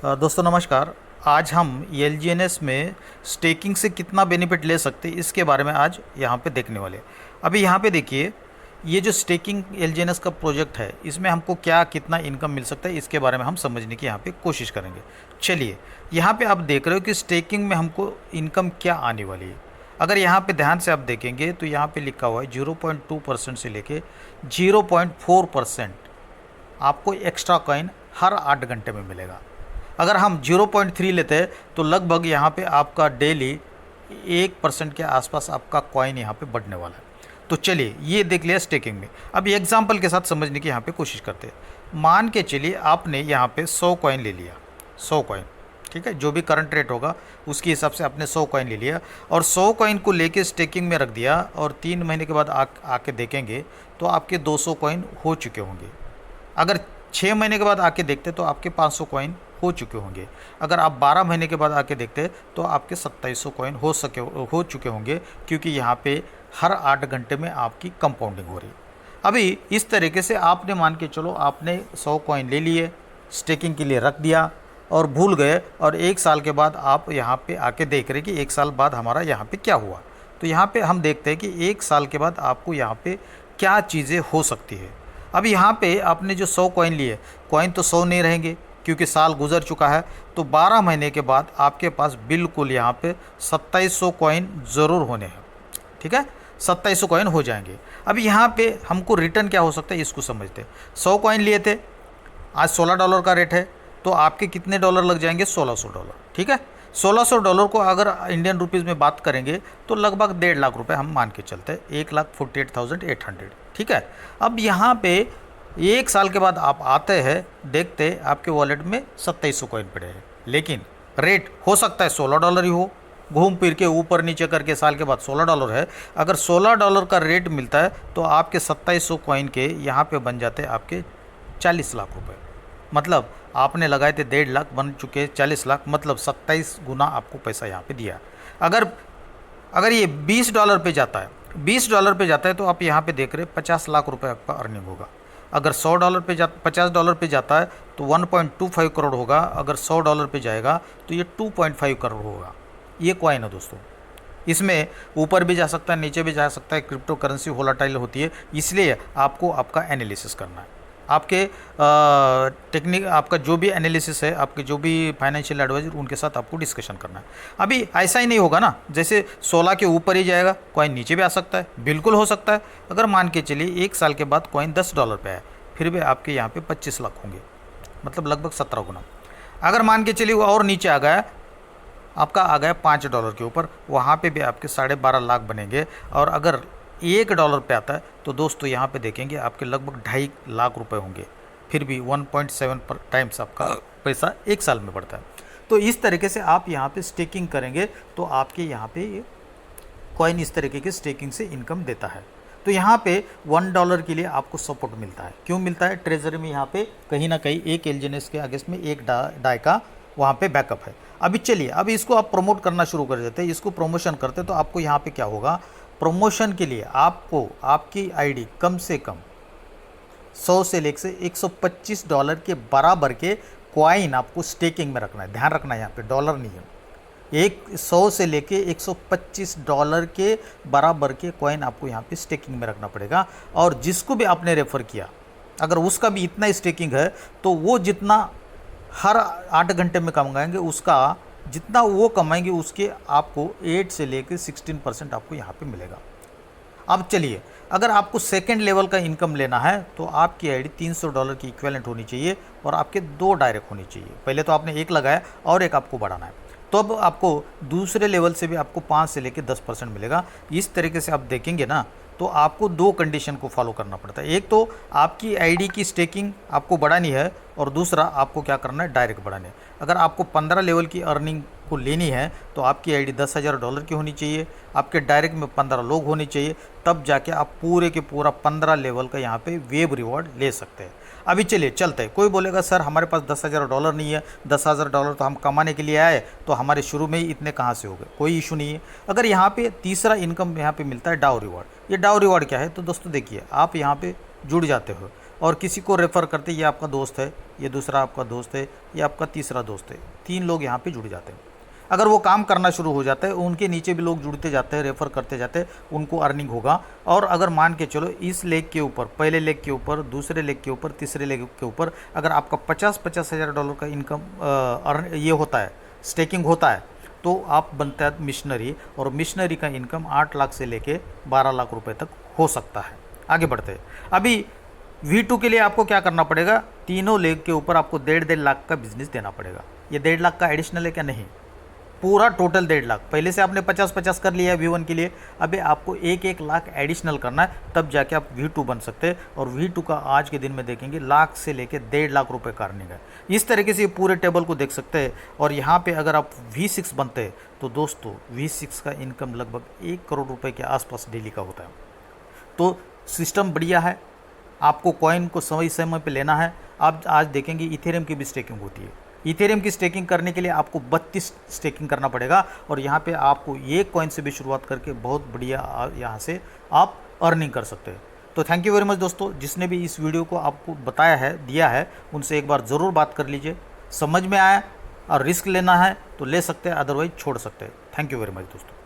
दोस्तों नमस्कार। आज हम एलजीएनएस में स्टेकिंग से कितना बेनिफिट ले सकते हैं इसके बारे में आज यहाँ पे देखने वाले। अभी यहाँ पे देखिए, ये जो स्टेकिंग एलजीएनएस का प्रोजेक्ट है इसमें हमको क्या कितना इनकम मिल सकता है इसके बारे में हम समझने की यहाँ पे कोशिश करेंगे। चलिए, यहाँ पे आप देख रहे हो कि स्टेकिंग में हमको इनकम क्या आने वाली है। अगर यहाँ पे ध्यान से आप देखेंगे तो यहाँ पे लिखा हुआ है 0.2% से लेके 0.4% आपको एक्स्ट्रा कॉइन हर 8 घंटे में मिलेगा। अगर हम 0.3 लेते हैं तो लगभग यहाँ पे आपका डेली 1% के आसपास आपका कॉइन यहाँ पे बढ़ने वाला है। तो चलिए ये देख लिया स्टेकिंग में। अब ये एग्जांपल के साथ समझने की यहाँ पे कोशिश करते हैं। मान के चलिए आपने यहाँ पे 100 कॉइन ले लिया, 100 कॉइन, ठीक है, जो भी करंट रेट होगा उसके हिसाब से आपने 100 कॉइन ले लिया और 100 कॉइन को लेके स्टेकिंग में रख दिया और 3 महीने के बाद आके देखेंगे तो आपके 200 कॉइन हो चुके होंगे। अगर 6 महीने के बाद आके देखते तो आपके 500 कॉइन हो चुके होंगे। अगर आप 12 महीने के बाद आके देखते तो आपके 2700 कॉइन हो चुके होंगे, क्योंकि यहाँ पे हर 8 घंटे में आपकी कंपाउंडिंग हो रही है। अभी इस तरीके से आपने मान के चलो आपने 100 कॉइन ले लिए, स्टेकिंग के लिए रख दिया और भूल गए और 1 साल के बाद आप यहाँ पे आके देख रहे कि 1 साल बाद हमारा यहाँ पे क्या हुआ। तो यहाँ पे हम देखते हैं कि 1 साल के बाद आपको यहाँ पे क्या चीज़ें हो सकती है। अब यहाँ पे आपने जो 100 कॉइन लिए, कॉइन तो 100 नहीं रहेंगे क्योंकि साल गुजर चुका है। तो 12 महीने के बाद आपके पास बिल्कुल यहाँ पे 2700 कॉइन ज़रूर होने हैं, ठीक है, 2700 कॉइन हो जाएंगे। अब यहाँ पे हमको रिटर्न क्या हो सकता है इसको समझते हैं। 100 कॉइन लिए थे, आज $16 का रेट है, तो आपके कितने डॉलर लग जाएंगे? $1600, ठीक है। $1600 को अगर इंडियन रुपीज़ में बात करेंगे तो लगभग 1.5 लाख रुपए हम मान के चलते हैं, 1,48,800, ठीक है। अब यहाँ पे 1 साल के बाद आप आते हैं, देखते आपके वॉलेट में 2700 कॉइन पड़े हैं, लेकिन रेट हो सकता है $16 ही हो, घूम फिर के ऊपर नीचे करके साल के बाद $16 है। अगर $16 का रेट मिलता है तो आपके 2700 कॉइन के यहाँ पे बन जाते हैं आपके 40 लाख रुपए। मतलब आपने लगाए थे 1.5 लाख, बन चुके 40 लाख, मतलब 27 गुना आपको पैसा यहाँ पे दिया। अगर ये $20 पे जाता है, $20 पे जाता है तो आप यहाँ पे देख रहे हैं 50 लाख रुपए आपका अर्निंग होगा। अगर $50 पे जाता है तो 1.25 करोड़ होगा। अगर $100 पे जाएगा तो ये 2.5 करोड़ होगा। ये कॉइन है दोस्तों, इसमें ऊपर भी जा सकता है, नीचे भी जा सकता है। क्रिप्टो करेंसी वोलेटाइल होती है, इसलिए आपको आपका एनालिसिस करना है। आपके टेक्निक, आपका जो भी एनालिसिस है, आपके जो भी फाइनेंशियल एडवाइजर, उनके साथ आपको डिस्कशन करना है। अभी ऐसा ही नहीं होगा ना, जैसे 16 के ऊपर ही जाएगा, कॉइन नीचे भी आ सकता है, बिल्कुल हो सकता है। अगर मान के चलिए 1 साल के बाद कॉइन $10 पे है, फिर भी आपके यहाँ पे 25 लाख होंगे, मतलब लगभग 17 गुना। अगर मान के चलिए वो और नीचे आ गया, आपका आ गया $5 के ऊपर, वहाँ पे भी आपके 12.5 लाख बनेंगे। और अगर $1 पे आता है तो दोस्तों यहाँ पे देखेंगे आपके लगभग 2.5 लाख रुपए होंगे, फिर भी 1.7 टाइम्स आपका पैसा 1 साल में बढ़ता है। तो इस तरीके से आप यहाँ पे स्टेकिंग करेंगे तो आपके यहाँ पे ये कॉइन इस तरीके की स्टेकिंग से इनकम देता है। तो यहाँ पे $1 के लिए आपको सपोर्ट मिलता है। क्यों मिलता है? ट्रेजरी में यहाँ पे कहीं ना कहीं एक एलजीएनएस के अगेंस्ट में एक डाई का वहाँ पे बैकअप है। अभी चलिए, अभी इसको आप प्रमोट करना शुरू कर देते हैं, इसको प्रमोशन करते तो आपको यहाँ पे क्या होगा, प्रमोशन के लिए आपको आपकी आईडी कम से कम 100 से लेकर $125 के बराबर के कॉइन आपको स्टेकिंग में रखना है। ध्यान रखना है, यहाँ पे डॉलर नहीं है, 100 से लेके $125 के बराबर के कॉइन आपको यहाँ पे स्टेकिंग में रखना पड़ेगा। और जिसको भी आपने रेफ़र किया, अगर उसका भी इतना स्टेकिंग है तो वो जितना हर 8 घंटे में कमाएंगे, उसका जितना वो कमाएंगे उसके आपको 8 से लेकर 16% आपको यहाँ पे मिलेगा। अब चलिए, अगर आपको सेकंड लेवल का इनकम लेना है तो आपकी आईडी $300 की इक्विवेलेंट होनी चाहिए और आपके 2 डायरेक्ट होनी चाहिए। पहले तो आपने 1 लगाया और एक आपको बढ़ाना है, तो अब आपको दूसरे लेवल से भी आपको 5 से लेकर 10% मिलेगा। इस तरीके से आप देखेंगे ना तो आपको 2 कंडीशन को फॉलो करना पड़ता है। एक तो आपकी आईडी की स्टेकिंग आपको बढ़ानी है और दूसरा आपको क्या करना है, डायरेक्ट बढ़ाने है। अगर आपको 15 लेवल की अर्निंग को लेनी है तो आपकी आईडी $10,000 की होनी चाहिए, आपके डायरेक्ट में 15 लोग होने चाहिए, तब जाके आप पूरे के पूरा 15 लेवल का यहाँ पे वेब रिवॉर्ड ले सकते हैं। अभी चलिए चलते हैं। कोई बोलेगा सर हमारे पास $10,000 नहीं है, $10,000 तो हम कमाने के लिए आए, तो हमारे शुरू में ही इतने कहाँ से हो गए? कोई इशू नहीं है। अगर यहाँ पे तीसरा इनकम यहाँ पे मिलता है डाउ रिवॉर्ड। ये डाउ रिवॉर्ड क्या है? तो दोस्तों देखिए, आप यहाँ पे जुड़ जाते हो और किसी को रेफ़र करते, ये आपका दोस्त है, ये दूसरा आपका दोस्त है, ये आपका तीसरा दोस्त है, 3 लोग यहाँ पे जुड़ जाते हैं। अगर वो काम करना शुरू हो जाता है, उनके नीचे भी लोग जुड़ते जाते हैं, रेफ़र करते जाते हैं, उनको अर्निंग होगा। और अगर मान के चलो इस लेग के ऊपर, पहले लेग के ऊपर, दूसरे लेग के ऊपर, तीसरे लेग के ऊपर अगर आपका 50-50 हज़ार डॉलर का इनकम ये होता है, स्टेकिंग होता है, तो आप बनता है मिशनरी, और मिशनरी का इनकम 8 लाख से लेके 12 लाख रुपए तक हो सकता है। आगे बढ़ते हैं। अभी V2 के लिए आपको क्या करना पड़ेगा, तीनों लेग के ऊपर आपको 1.5 लाख का बिजनेस देना पड़ेगा। ये 1.5 लाख का एडिशनल है क्या? नहीं, पूरा टोटल 1.5 लाख। पहले से आपने 50-50 कर लिया है V1 के लिए, अभी आपको 1-1 लाख एडिशनल करना है, तब जाके आप V2 बन सकते हैं। और V2 का आज के दिन में देखेंगे लाख से लेके 1.5 लाख रुपए का अर्निंग है। इस तरीके से ये पूरे टेबल को देख सकते हैं। और यहाँ पे अगर आप V6 बनते हैं तो दोस्तों V6 का इनकम लगभग 1 करोड़ रुपए के आसपास डेली का होता है। तो सिस्टम बढ़िया है, आपको कॉइन को समय समय पे लेना है। आप आज देखेंगे इथेरियम की भी स्टेकिंग होती है। इथेरियम की स्टेकिंग करने के लिए आपको 32 स्टेकिंग करना पड़ेगा, और यहाँ पे आपको एक कॉइन से भी शुरुआत करके बहुत बढ़िया यहाँ से आप अर्निंग कर सकते हैं। तो थैंक यू वेरी मच दोस्तों, जिसने भी इस वीडियो को आपको बताया है, दिया है, उनसे एक बार ज़रूर बात कर लीजिए। समझ में आया और रिस्क लेना है तो ले सकते हैं, अदरवाइज छोड़ सकते हैं। थैंक यू वेरी मच दोस्तों।